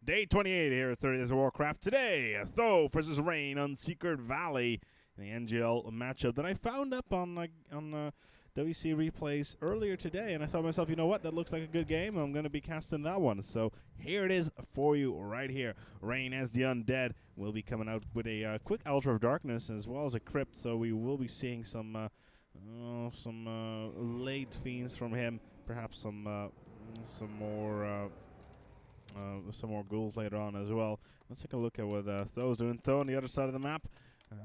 Day 28 here at 30 Days of Warcraft. Today, Tho versus ReiGn on Secret Valley in the NGL matchup that I found up on WC replays earlier today, and I thought to myself, you know what, that looks like a good game. I'm going to be casting that one. So here it is for you right here. ReiGn as the Undead will be coming out with a quick Altar of Darkness as well as a Crypt, so we will be seeing some late fiends from him, perhaps some more ghouls later on as well. Let's take a look at what Tho's doing. Tho on the other side of the map.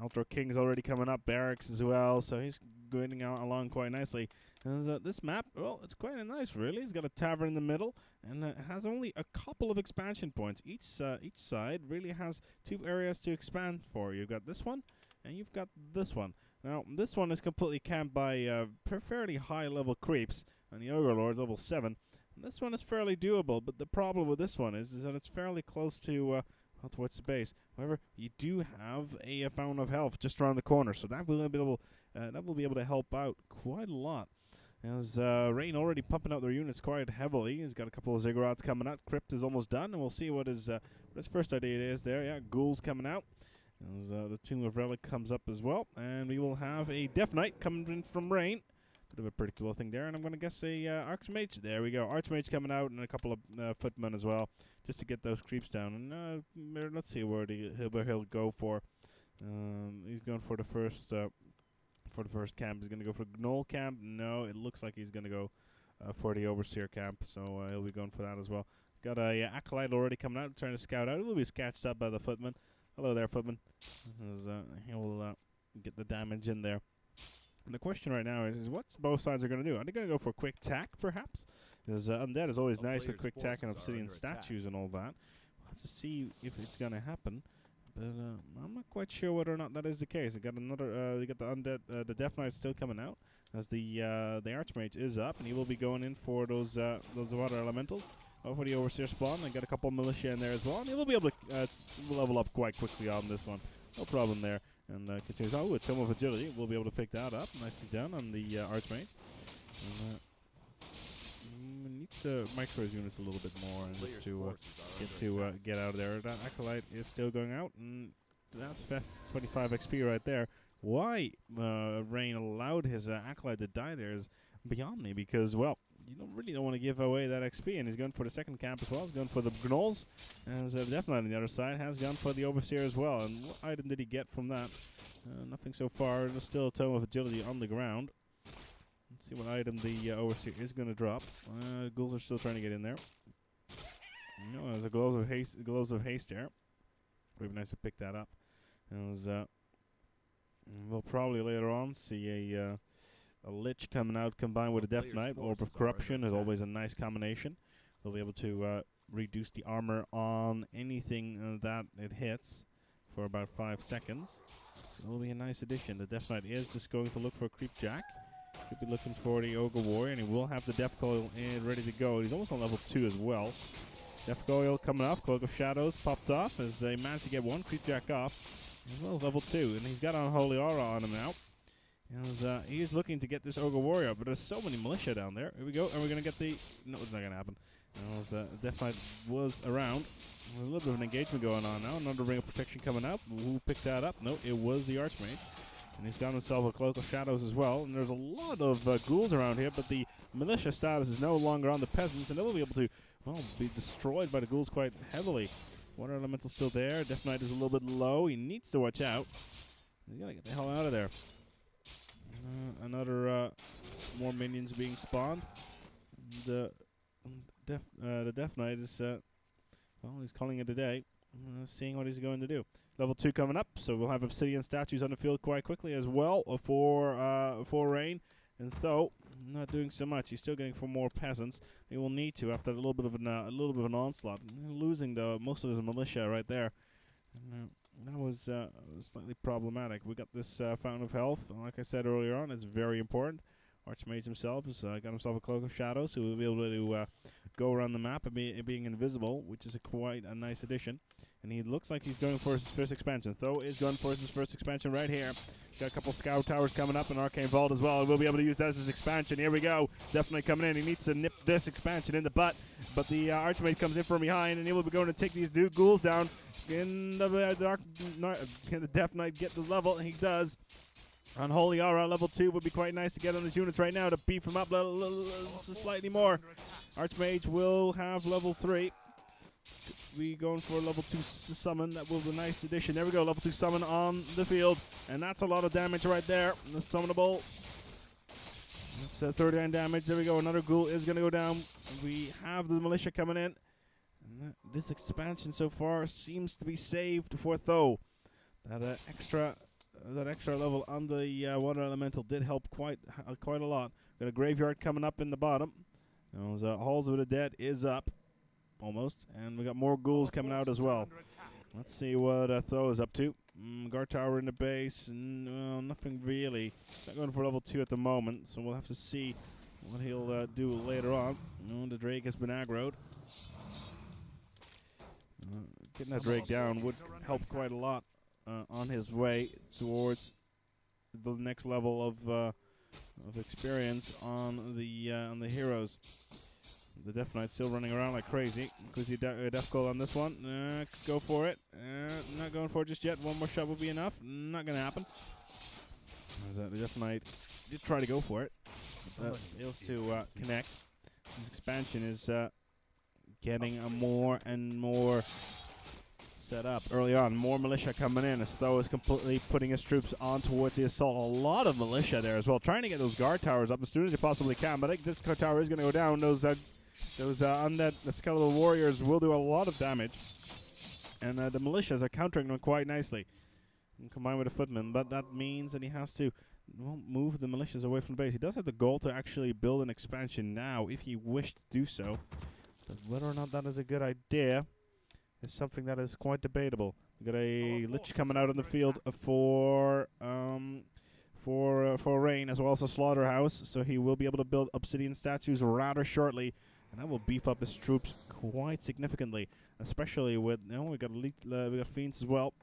Outdoor King's already coming up. Barracks as well, so he's going along quite nicely. And this map, well, it's quite nice, really. He's got a tavern in the middle, and it has only a couple of expansion points. Each side really has two areas to expand for. You've got this one, and you've got this one. Now, this one is completely camped by fairly high-level creeps, and the Ogre Lord level 7. And this one is fairly doable, but the problem with this one is that it's fairly close to towards the base. However, you do have a Fountain of Health just around the corner, so that will be able to help out quite a lot. As ReiGn already pumping out their units quite heavily. He's got a couple of Ziggurats coming out. Crypt is almost done, and we'll see what his first idea is there. Yeah, ghouls coming out. As the Tomb of Relic comes up as well, and we will have a Death Knight coming in from ReiGn. Bit of a predictable thing there, and I'm going to guess a Archmage. There we go. Archmage coming out, and a couple of footmen as well, just to get those creeps down. And let's see where he'll go for. He's going for the first camp. He's going to go for Gnoll camp. No, it looks like he's going to go for the Overseer camp, so he'll be going for that as well. Got a Acolyte already coming out, trying to scout out. He will be catched up by the footman. Hello there, footman. He will get the damage in there. And the question right now is what both sides are going to do. Are they going to go for quick tack, perhaps? Because Undead is always nice for quick tack and obsidian statues and all that. We'll have to see if it's going to happen. But I'm not quite sure whether or not that is the case. You got the Undead, the Death Knight still coming out, as the Archmage is up, and he will be going in for those water elementals. For the Overseer spawn, I got a couple of militia in there as well, and he will be able to level up quite quickly on this one. No problem there. And continues on with Tome of Agility. We'll be able to pick that up. Nicely done on the Archmage. Needs to micro his units a little bit more and just to get out of there. That Acolyte is still going out, and that's 25 XP right there. Why ReiGn allowed his Acolyte to die there is beyond me, because, well, you don't want to give away that XP, and he's going for the second camp as well. He's going for the Gnolls, and the Death Knight on the other side has gone for the Overseer as well. And what item did he get from that? Nothing so far. There's still a Tome of Agility on the ground. Let's see what item the Overseer is going to drop. Ghouls are still trying to get in there. No, there's a Gloves of Haste there. Would be nice to pick that up. We'll probably later on see a Lich coming out combined with a Death Knight. Orb of Corruption is always a nice combination. They'll be able to reduce the armor on anything that it hits for about 5 seconds. So it'll be a nice addition. The Death Knight is just going to look for a Creep Jack. Could be looking for the Ogre Warrior, and he will have the Death Coil ready to go. He's almost on level 2 as well. Death Coil coming off. Cloak of Shadows popped off as they managed to get one Creep Jack off, as well as level 2. And he's got Unholy Aura on him now. He's looking to get this Ogre Warrior, but there's so many militia down there. Here we go, and we're going to get the... No, it's not going to happen. Death Knight was around. There's a little bit of an engagement going on now. Another Ring of Protection coming up. Who picked that up? No, it was the Archmage. And he's got himself a Cloak of Shadows as well. And there's a lot of ghouls around here, but the militia status is no longer on the peasants, and they will be able to, well, be destroyed by the ghouls quite heavily. Water Elemental still there. Death Knight is a little bit low. He needs to watch out. He's got to get the hell out of there. Another more minions being spawned. The Death Knight is well, he's calling it a day, seeing what he's going to do. Level 2 coming up, so we'll have obsidian statues on the field quite quickly as well for ReiGn. And Tho not doing so much. He's still getting for more peasants. He will need to after a little bit of an onslaught, losing most of his militia right there. That was slightly problematic. We got this Fountain of Health. Like I said earlier on, it's very important. Archmage himself has got himself a Cloak of Shadow, so he'll be able to go around the map and being invisible, which is quite a nice addition. And he looks like he's going for his first expansion. Tho is going for his first expansion right here. Got a couple Scout Towers coming up, and Arcane Vault as well. We'll be able to use that as his expansion. Here we go. Definitely coming in. He needs to nip this expansion in the butt, but the Archmage comes in from behind, and he will be going to take these ghouls down. Can the Death Knight get the level? And he does. Unholy Aura level 2 would be quite nice to get on his units right now to beef him up slightly more. Archmage will have level 3. We going for level 2 summon. That will be a nice addition. There we go, level 2 summon on the field. And that's a lot of damage right there. The summonable. It's 39 damage. There we go. Another ghoul is going to go down. We have the militia coming in. And this expansion so far seems to be saved for Tho. That extra level on the water elemental did help quite a lot. Got a graveyard coming up in the bottom. Those Halls of the Dead is up. Almost. And we got more ghouls coming out as well. Let's see what Tho is up to. Guard Tower in the base. Well, nothing really. Not going for level 2 at the moment, so we'll have to see what he'll do later on. The Drake has been aggroed. Getting that Drake down would help quite a lot on his way towards the next level of experience on the heroes. The Death Knight's still running around like crazy. Could see Death Call on this one. Go for it. Not going for it just yet. One more shot will be enough. Not going to happen. The Death Knight did try to go for it. Fails to connect. This expansion is getting more and more set up early on. More militia coming in as Tho is completely putting his troops on towards the assault. A lot of militia there as well. Trying to get those guard towers up as soon as they possibly can. But I think this guard tower is going to go down. Those undead skeletal warriors will do a lot of damage. And the militias are countering them quite nicely. And combined with the footmen. But that means that he has to move the militias away from the base. He does have the goal to actually build an expansion now if he wished to do so. But whether or not that is a good idea is something that is quite debatable. We got a Lich coming out on the field for ReiGn, as well as a slaughterhouse, so he will be able to build obsidian statues rather shortly, and that will beef up his troops quite significantly, especially with we got fiends as well.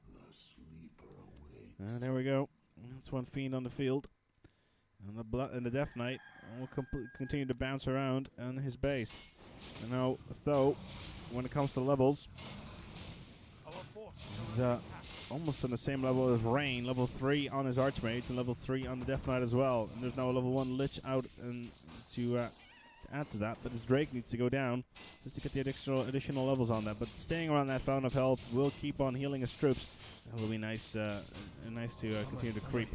And there we go. That's one fiend on the field, and the Death Knight will continue to bounce around on his base. And now Tho, when it comes to levels, is almost on the same level as ReiGn, level 3 on his Archmage and level 3 on the Death Knight as well. And there's now a level 1 Lich out and to add to that, but his Drake needs to go down just to get the additional levels on that. But staying around that Fountain of Health will keep on healing his troops. That will be nice, nice to continue to creep.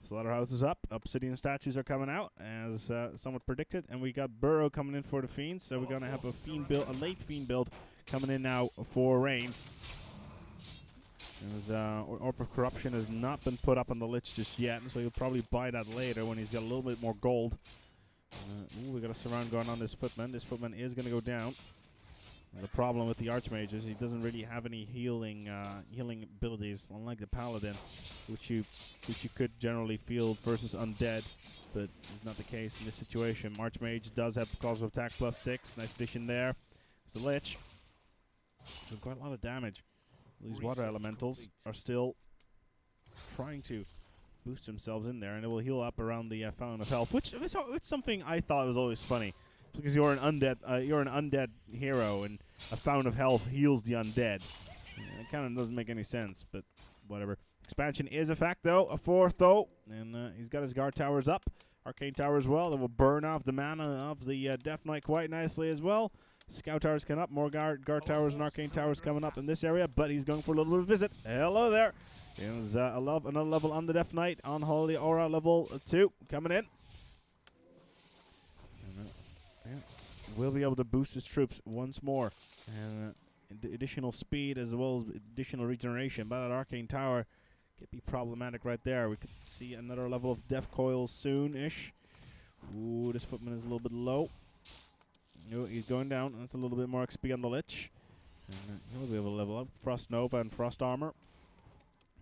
Slaughterhouse is up. Obsidian statues are coming out, as somewhat predicted, and we got Burrow coming in for the fiends. So we're gonna have a fiend build, a late fiend build, coming in now for ReiGn. Orb of Corruption has not been put up on the Lich just yet, so he'll probably buy that later when he's got a little bit more gold. We got a surround going on this footman. This footman is gonna go down. The problem with the Archmage is he doesn't really have any healing abilities, unlike the Paladin, which you could generally field versus undead, but it's not the case in this situation. Archmage does have cause of attack +6, nice addition there. It's the Lich. Doing quite a lot of damage. These water elementals are still trying to boost themselves in there, and it will heal up around the Fountain of Health, which is something I thought was always funny. Because you're an undead hero, and a Fountain of Health heals the undead. It kind of doesn't make any sense, but whatever. Expansion is a fact, though, for Tho, and he's got his guard towers up. Arcane tower as well. That will burn off the mana of the Death Knight quite nicely as well. Scout towers coming up. More guard towers and arcane towers coming up in this area, but he's going for a little bit of a visit. Hello there. There's another level on the Death Knight on Holy Aura level 2 coming in. Will be able to boost his troops once more, and additional speed as well as additional regeneration. But that arcane tower could be problematic right there. We could see another level of death coil soon-ish. Ooh, this footman is a little bit low. No, he's going down. That's a little bit more XP on the Lich, and he'll be able to level up Frost Nova and Frost Armor.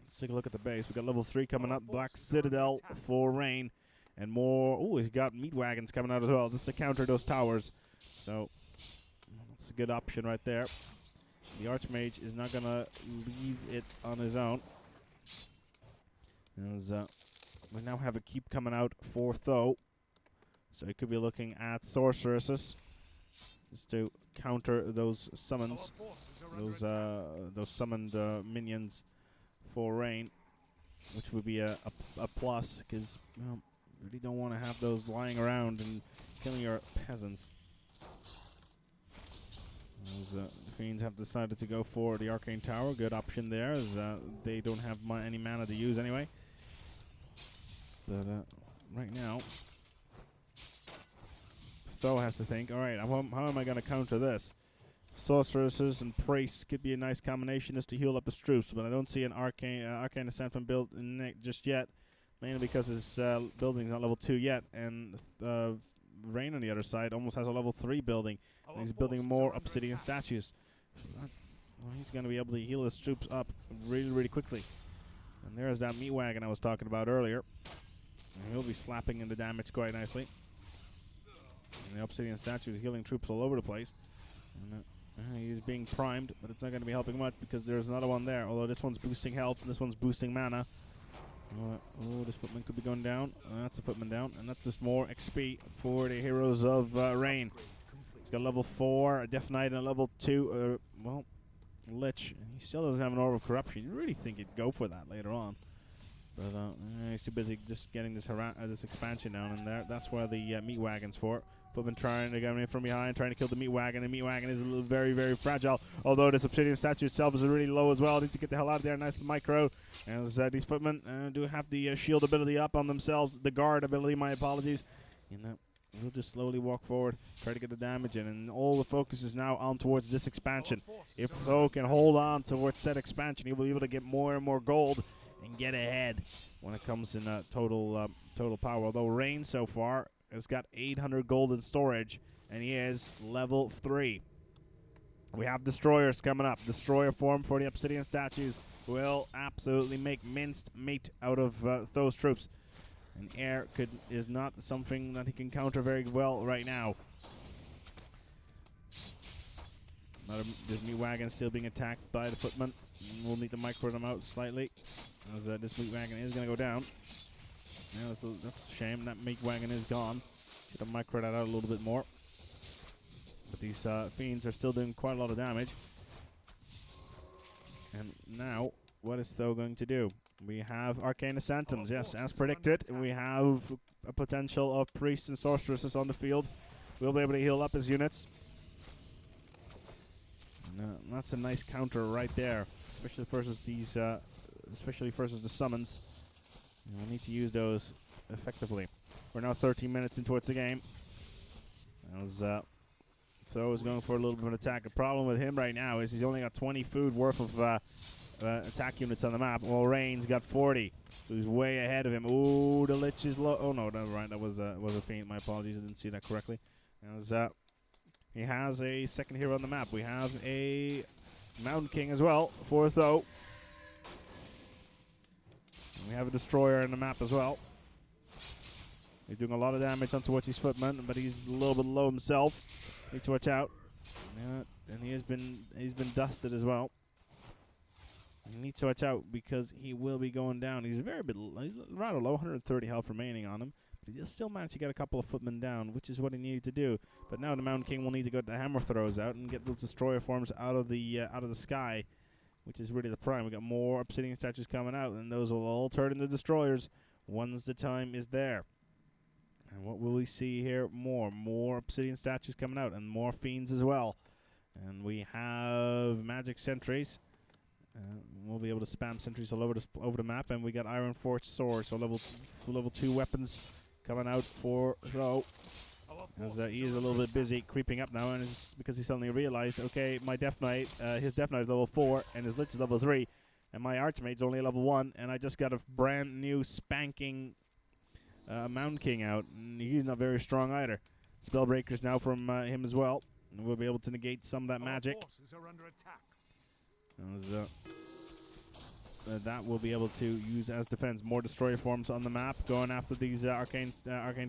Let's take a look at the base. We got level 3 coming up. Black Citadel for ReiGn. and more. Oh, he's got meat wagons coming out as well, just to counter those towers. So that's a good option right there. The Archmage is not going to leave it on his own. As we now have a keep coming out for Tho. So he could be looking at sorceresses just to counter those summons, those summoned minions for ReiGn, which would be a plus, because well, really don't want to have those lying around and killing your peasants. The Fiends have decided to go for the Arcane Tower. Good option there, as they don't have any mana to use anyway. But right now, Tho has to think, alright, how am I going to counter this? Sorceresses and Priests could be a nice combination just to heal up his troops, but I don't see an Arcane Ascentment build in just yet, mainly because his building's not level 2 yet, and ReiGn on the other side almost has a level 3 building, and he's building more obsidian statues. Well, he's going to be able to heal his troops up really, really quickly. And there's that meat wagon I was talking about earlier. And he'll be slapping into damage quite nicely. And the obsidian statue is healing troops all over the place. And he's being primed, but it's not going to be helping much because there's another one there. Although this one's boosting health and this one's boosting mana. Oh, this footman could be going down. That's a footman down, and that's just more XP for the heroes of ReiGn. He's got a level 4, a Death Knight, and a level 2, well, Lich. And he still doesn't have an Orb of Corruption. You really think he'd go for that later on. But he's too busy just getting this expansion down in there. That's where the meat wagon's for. Footman trying to get in from behind, trying to kill the meat wagon. The meat wagon is very, very fragile. Although this obsidian statue itself is really low as well. Needs to get the hell out of there. Nice micro. As these footmen do have the shield ability up on themselves. The guard ability, my apologies. We'll just slowly walk forward, try to get the damage in. And all the focus is now on towards this expansion. If Tho can hold on towards said expansion, he'll be able to get more and more gold and get ahead when it comes in total power. Although ReiGn so far has got 800 gold in storage, and he is level 3. We have destroyers coming up. Destroyer form for the obsidian statues will absolutely make minced meat out of those troops. And air is not something that he can counter very well right now. This meat wagon still being attacked by the footman. We'll need to micro them out slightly, as this meat wagon is going to go down. Yeah, that's a shame. That meat wagon is gone. Should have microed that out a little bit more. But these fiends are still doing quite a lot of damage. And now, what is Tho going to do? We have Arcane Ascentums, yes, as predicted. And we have a potential of Priests and Sorceresses on the field. We'll be able to heal up his units. And, that's a nice counter right there, especially versus these, especially versus the summons. We'll need to use those effectively. We're now 13 minutes into the game. As Tho is going for a little bit of an attack. The problem with him right now is he's only got 20 food worth of attack units on the map. While ReiGn's got 40. So he's way ahead of him. Ooh, the Lich is low. Oh no, never mind. That was a feint. My apologies. I didn't see that correctly. As he has a second hero on the map. We have a Mountain King as well for Tho. We have a destroyer in the map as well. He's doing a lot of damage onto his footman, but he's a little bit low himself. Need to watch out. And he's been dusted as well. You need to watch out because he will be going down. He's he's rather low, 130 health remaining on him. But he'll still manage to get a couple of footmen down, which is what he needed to do. But now the Mountain King will need to get the hammer throws out and get those destroyer forms out of the sky, which is really the prime. We got more obsidian statues coming out, and those will all turn into destroyers once the time is there. And what will we see here? More obsidian statues coming out, and more fiends as well. And we have magic sentries. We'll be able to spam sentries all over the map, and we got Iron Forged swords, so level 2 weapons coming out for Tho. As he is a little bit busy creeping up now, and it's because he suddenly realized, okay, my Death Knight, his Death Knight is level 4, and his Lich is level 3, and my Archmage's only level 1, and I just got a brand new spanking Mountain King out, and he's not very strong either. Spellbreakers now from him as well, and we'll be able to negate some of that magic. that will be able to use as defense. More destroyer forms on the map, going after these arcane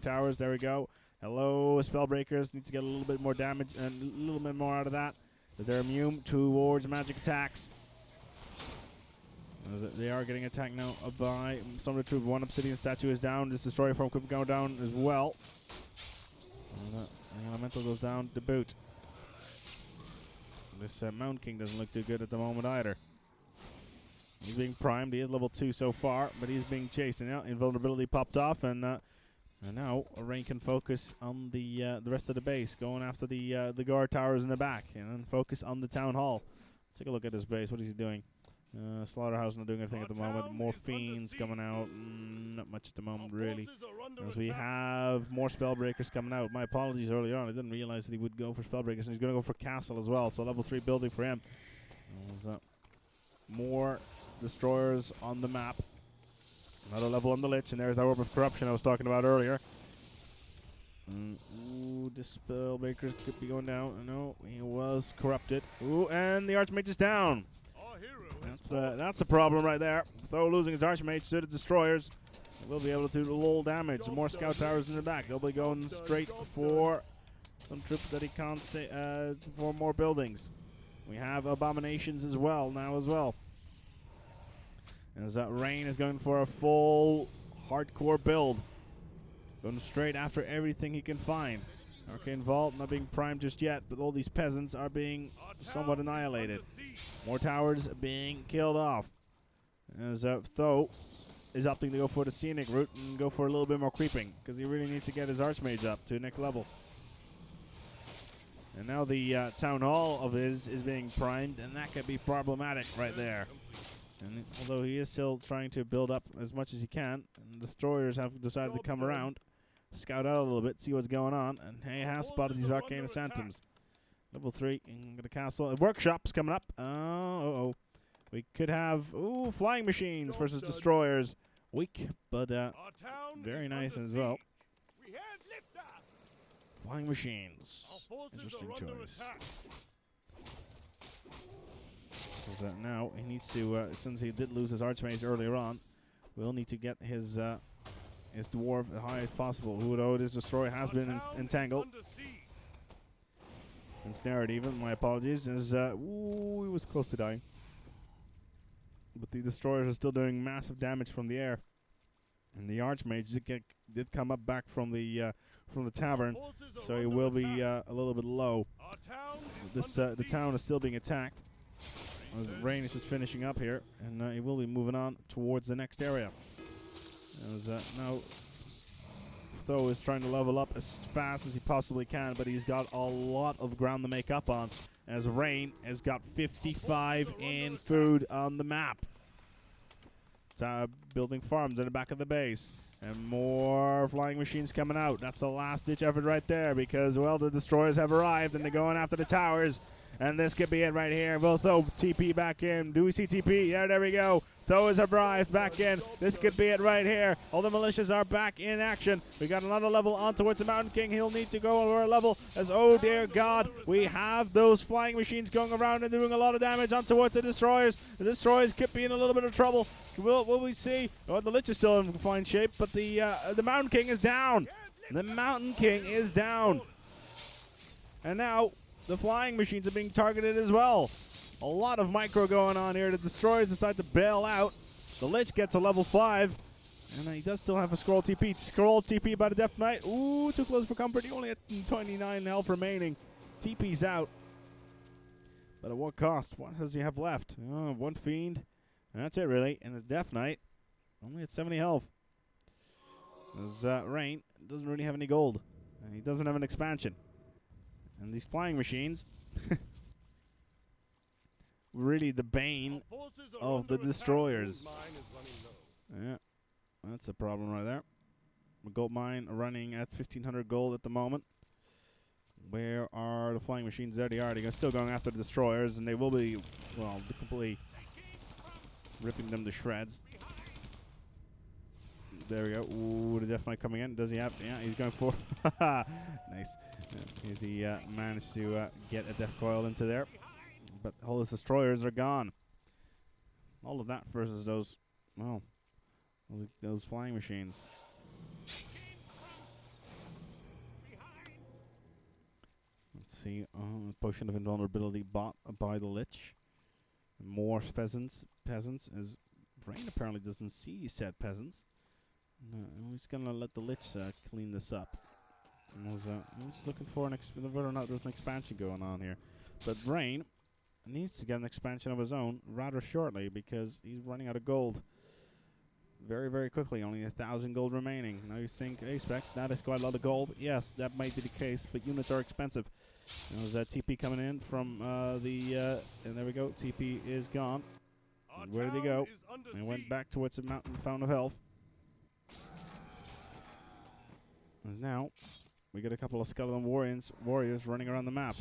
towers. There we go. Hello, Spellbreakers. Need to get a little bit more damage and a little bit more out of that, as they're immune towards magic attacks. As they are getting attacked now by some of the troops. One obsidian statue is down. This destroyer form could go down as well. And the elemental goes down to boot. This Mountain King doesn't look too good at the moment either. He's being primed. He is level 2 so far, but he's being chased. Now invulnerability popped off, and now ReiGn can focus on the rest of the base, going after the guard towers in the back, and then focus on the town hall. Take a look at his base. What is he doing? Slaughterhouse not doing anything at the moment. More fiends coming out. Not much at the moment, really. As we have more Spellbreakers coming out. My apologies earlier on. I didn't realize that he would go for Spellbreakers, and he's going to go for Castle as well. So level 3 building for him. There's more destroyers on the map. Another level on the Lich, and there's our Orb of Corruption I was talking about earlier. Ooh, the Spellbreakers could be going down. No, he was corrupted. Ooh, and the Archmage is down. That's the problem right there. Though losing his Archmage to the destroyers, will be able to do lull damage. More scout towers in the back. They'll be going straight for some troops that he can't say for more buildings. We have abominations as well now as well. As ReiGn is going for a full hardcore build, going straight after everything he can find. Arcane Vault not being primed just yet, but all these peasants are being somewhat annihilated. More towers being killed off. As Tho is opting to go for the scenic route and go for a little bit more creeping, because he really needs to get his Archmage up to the next level. And now the town hall of his is being primed, and that could be problematic right there. And although he is still trying to build up as much as he can, and the destroyers have decided to come around, scout out a little bit, see what's going on, and he has spotted these Arcane Phantoms. Level 3 in the castle. Workshops coming up. We could have flying machines versus destroyers. Weak, but very nice as well. Flying machines. Interesting choice. Now he needs to, since he did lose his Archmage earlier on, we'll need to get his dwarf as high as possible. Although this destroyer has been entangled. Ensnared even, my apologies, as he was close to dying. But the destroyers are still doing massive damage from the air. And the Archmage did come up back from the tavern, so he will be a little bit low. The town is still being attacked. ReiGn is just finishing up here, and he will be moving on towards the next area. As now Tho is trying to level up as fast as he possibly can, but he's got a lot of ground to make up on, as ReiGn has got 55 in food on the map. Building farms in the back of the base. And more flying machines coming out. That's the last ditch effort right there, because, well, the destroyers have arrived and they're going after the towers. And this could be it right here. Will Tho TP back in? Do we see TP? Yeah, there we go. Tho has arrived back in. This could be it right here. All the militias are back in action. We got another level on towards the Mountain King. He'll need to go over a level, as, oh dear God, we have those flying machines going around and doing a lot of damage on towards the destroyers. The destroyers could be in a little bit of trouble. Will we see? Oh, the Lich is still in fine shape, but the Mountain King is down. The Mountain King is down. And now the flying machines are being targeted as well. A lot of micro going on here. The destroyers decide to bail out. The Lich gets a level 5. And he does still have a scroll TP. Scroll TP by the Death Knight. Ooh, too close for comfort. He only had 29 health remaining. TP's out. But at what cost? What does he have left? Oh, one Fiend. And that's it, really. And his Death Knight only at 70 health. As ReiGn doesn't really have any gold. And he doesn't have an expansion. And these flying machines, really the bane of the destroyers. Yeah, that's a problem right there. The gold mine running at 1,500 gold at the moment. Where are the flying machines? There they are. They're still going after the destroyers, and they will be, well, completely ripping them to shreds. There we go. Ooh, the Death Knight coming in. Does he have? Yeah, he's going for. Nice. As he managed to get a Death Coil into there. But all his destroyers are gone. All of that versus those, well, those flying machines. Let's see, potion of invulnerability bought by the Lich. More peasants, as ReiGn apparently doesn't see said peasants. No, he's gonna let the Lich clean this up. I'm just looking for whether or not there's an expansion going on here. But ReiGn needs to get an expansion of his own rather shortly because he's running out of gold very, very quickly. Only 1,000 gold remaining. Now you think, hey, Spec, that is quite a lot of gold. Yes, that might be the case, but units are expensive. There's that TP coming in from and there we go. TP is gone. Where did he go? And went back towards the mountain fountain of health. And now we get a couple of skeleton warriors running around the map.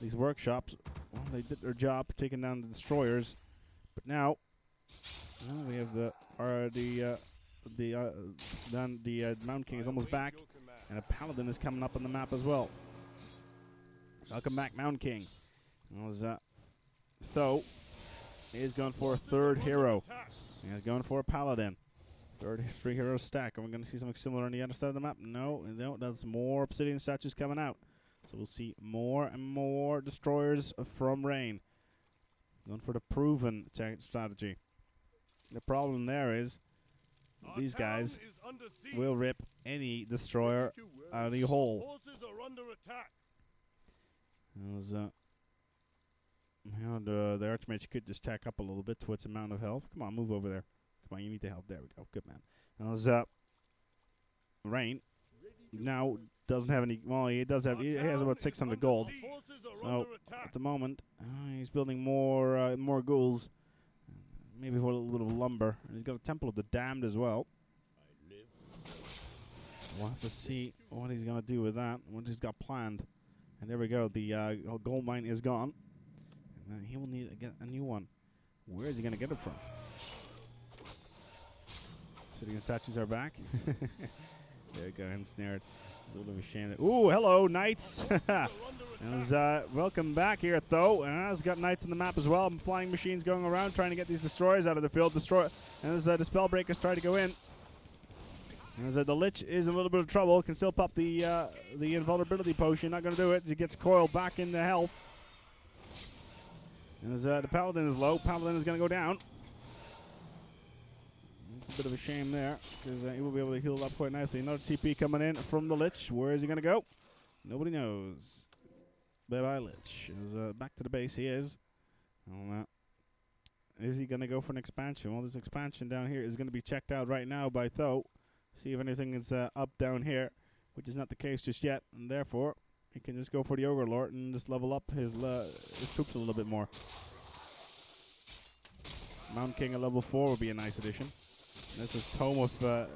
These workshops, well, they did their job taking down the destroyers, but now we have the Mountain King is almost back, and a paladin is coming up on the map as well. Welcome back, Mountain King. Tho is going for a third hero. He's going for a paladin. Three hero stack. Are we going to see something similar on the other side of the map? No, there's more obsidian statues coming out. So we'll see more and more destroyers from ReiGn. Going for the proven strategy. The problem there is these guys will rip any destroyer out of the hole. Forces are under attack. The Archmage could just tack up a little bit towards the amount of health. Come on, move over there. Come on, you need the help. There we go. Good man. ReiGn now doesn't have any. Well, he does have. He has about 600 gold. So at the moment, he's building more ghouls. Maybe for a little bit of lumber. And he's got a Temple of the Damned as well. We'll have to see what he's going to do with that, what he's got planned. And there we go. The gold mine is gone. And then he will need to get a new one. Where is he going to get it from? Obsidian statues are back. There we go, ensnared. A little bit of a shame. Ooh, hello, knights. Welcome back here, Tho. It's got knights on the map as well. Flying machines going around trying to get these destroyers out of the field. And as the spellbreakers try to go in. As the Lich is in a little bit of trouble. Can still pop the invulnerability potion. Not going to do it. He gets coiled back into health. As the Paladin is low. Paladin is going to go down. It's a bit of a shame there, because he will be able to heal up quite nicely. Another TP coming in from the Lich. Where is he going to go? Nobody knows. Bye-bye, Lich. Back to the base he is. Is he going to go for an expansion? Well, this expansion down here is going to be checked out right now by Tho. See if anything is up down here, which is not the case just yet. And therefore, he can just go for the Ogre Lord and just level up his troops a little bit more. Mountain King at level 4 would be a nice addition. This is Tome of a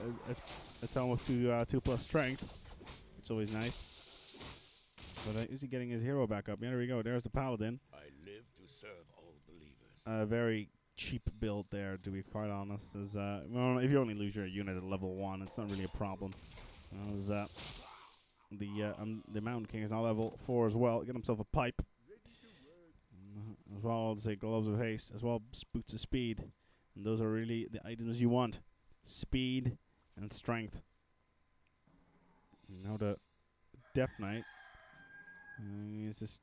Tome of 2+ strength, which is always nice. But is he getting his hero back up? Yeah, there we go. There's the Paladin. I live to serve all believers. Very cheap build there, to be quite honest. Well, if you only lose your unit at level 1, it's not really a problem. The Mountain King is now level 4 as well. Get himself a pipe. As well as gloves of haste, as well as boots of speed. And those are really the items you want. Speed and strength. Now the Death Knight. He's just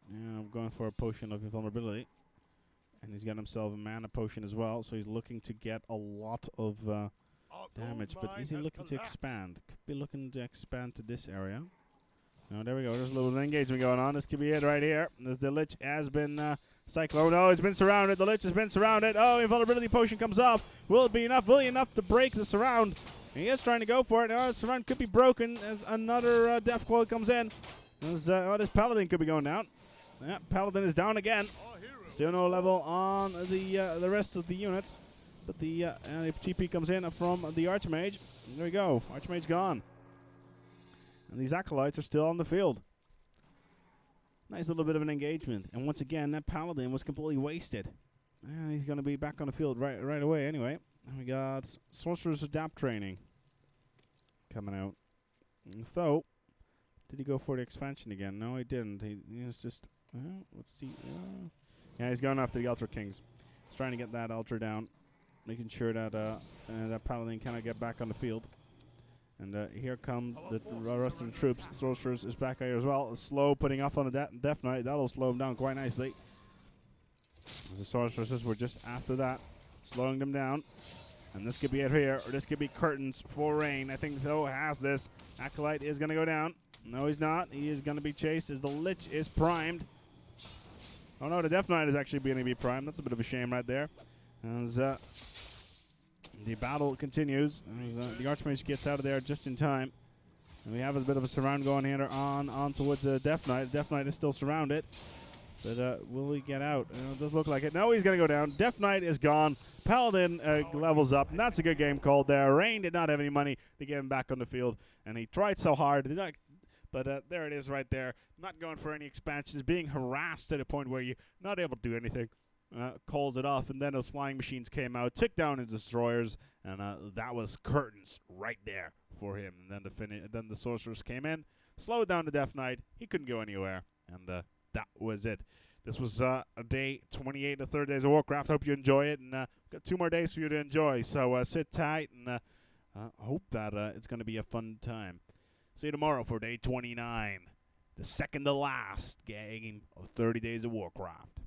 going for a potion of invulnerability. And he's got himself a mana potion as well. So he's looking to get a lot of damage. But is he looking to expand? Could be looking to expand to this area. Oh, there we go. There's a little bit of engagement going on. This could be it right here. As the Lich has been cyclone. Oh, he's been surrounded. The Lich has been surrounded. Oh, invulnerability potion comes off. Will it be enough? Will he enough to break the surround? And he is trying to go for it. Oh, the surround could be broken as another death coil comes in. This Paladin could be going down. Yeah, Paladin is down again. Still no level on the rest of the units. But the if TP comes in from the Archmage, there we go. Archmage gone. And these Acolytes are still on the field. Nice little bit of an engagement. And once again, that Paladin was completely wasted. And he's going to be back on the field right away anyway. And we got Sorcerer's Adapt Training coming out. And so, did he go for the expansion again? No, he didn't. He was just... let's see. Yeah, he's going after the Ultra Kings. He's trying to get that Ultra down. making sure that that Paladin cannot get back on the field. And here come the rest of the troops. Sorcerers is back here as well. Slow putting up on the Death Knight. That'll slow him down quite nicely. The Sorceresses were just after that, slowing them down. And this could be it here, or this could be curtains for ReiGn. I think Tho has this. Acolyte is going to go down. No, he's not. He is going to be chased as the Lich is primed. Oh no, the Death Knight is actually going to be primed. That's a bit of a shame right there. As the battle continues, the Archmage gets out of there just in time. And we have a bit of a surround going here on towards the Death Knight. The Death Knight is still surrounded. But will he get out? It does look like it. No, he's going to go down. Death Knight is gone. Paladin levels up, and that's a good game called there. ReiGn did not have any money to get him back on the field, and he tried so hard. But there it is right there. Not going for any expansions, being harassed to the point where you're not able to do anything. Calls it off, and then those flying machines came out, took down his destroyers, and that was curtains right there for him. And then the sorcerers came in, slowed down the Death Knight. He couldn't go anywhere, and that was it. This was a day 28 of 30 days of Warcraft. Hope you enjoy it, and got 2 more days for you to enjoy. So sit tight, and hope that it's going to be a fun time. See you tomorrow for day 29, the second to last game of 30 days of Warcraft.